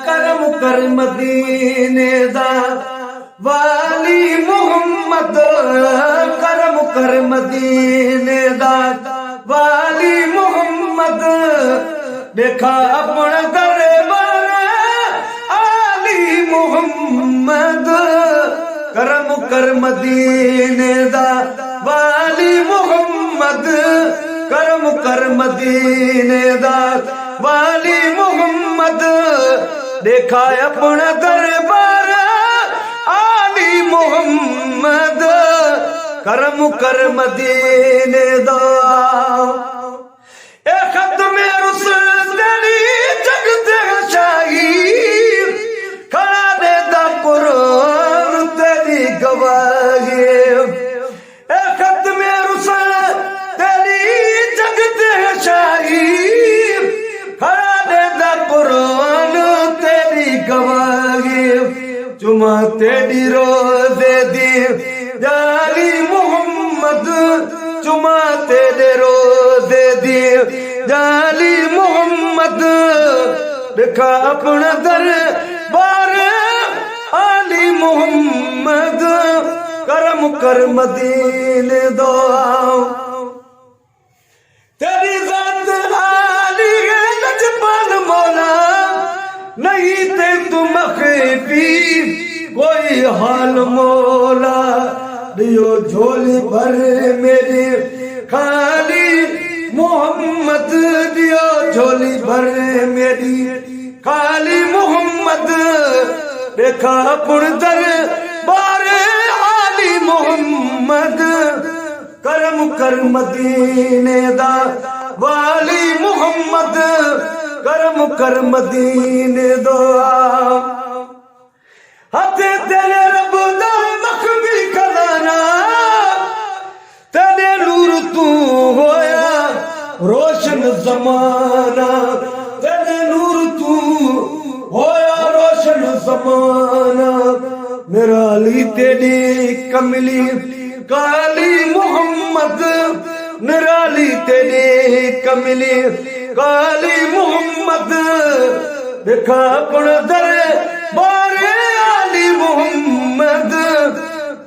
करम कर मदीने दा वाली मुहम्मद, करम कर मदीने दा वाली मुहम्मद, देखा अपना दरबार आली मुहम्मद। करम कर मदीने दा वाली मुहम्मद, करम कर मदीने दा वाली मुहम्मद, देखा अपना दरबार आली मुहम्मद। करम कर मदीने दा ए खत्मे रुसल तेरी जग ते शाही, खड़ा दे दा कुरान तेरी गवाही। ए खत्मे रुसल तेरी जग ते शाही, खड़ा दे दा कुरान तेरी गवाही। जुमा तेरी रोज़े दी जाली मुहम्मद, जुमा तेरे रोज़े दी जाली मुहम्मद, देखा अपना दरबार आली मुहम्मद। करम कर मदीने दो तेरी जात आली है लजपाल मौला, नहीं ते तुम मखफी कोई हाल मौला। दियो झोली भर मेरी खाली मोहम्मद, दियो झोली भर मेरी खाली मोहम्मद, देखा पुर दरबार आली मोहम्मद। करम कर मदीने दा वाली मुहम्मद, करम कर मदीने दो हथे तेरे रब दा मखबी खजाना, तेरे नूर तू होया रोशन जमाना, तेरे नूर तू होया रोशन जमाना। मेरा अली तेरी कमली काली मोहम्मद, निराली तेरी कमली काली मोहम्मद, देखा अपना दरबार आली मोहम्मद।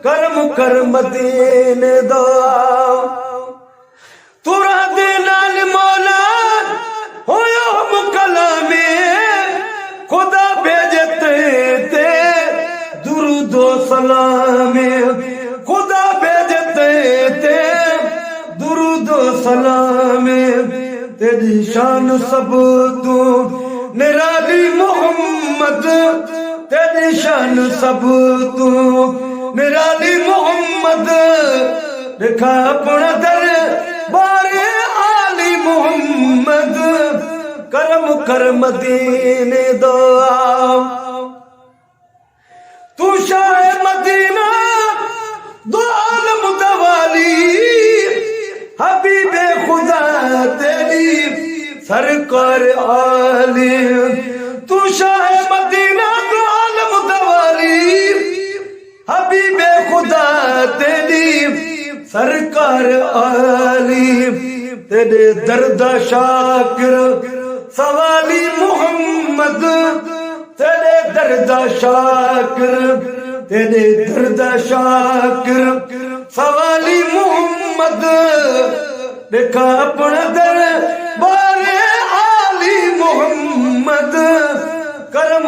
करम कर मदीने दो तुरा दे नाल मौला होया मुकला में, खुदा भेजते ते दुरूदो सलामे, खुदा भेजते ते दुरूदो सलामे। तेरी शान सब तू निराली मोहम्मद, तेरी शान सब तू निराली मोहम्मद, देखा अपना दरबार आली मोहम्मद। करम कर मदीने दो तू शाह मदीना दो आलम दवाली, हबीबे खुदा तेरी सरकार आली। तू शाह मदीना दो आलम दवाली, हबीबे खुदा तेरी सरकार आली। तेरे दर्द शाकिर सवाली मोहम्मद, तेरे दर्द शाकिर, तेरे दर्द शाकिर सवाली मोहम्मद, देखा अपना दरबार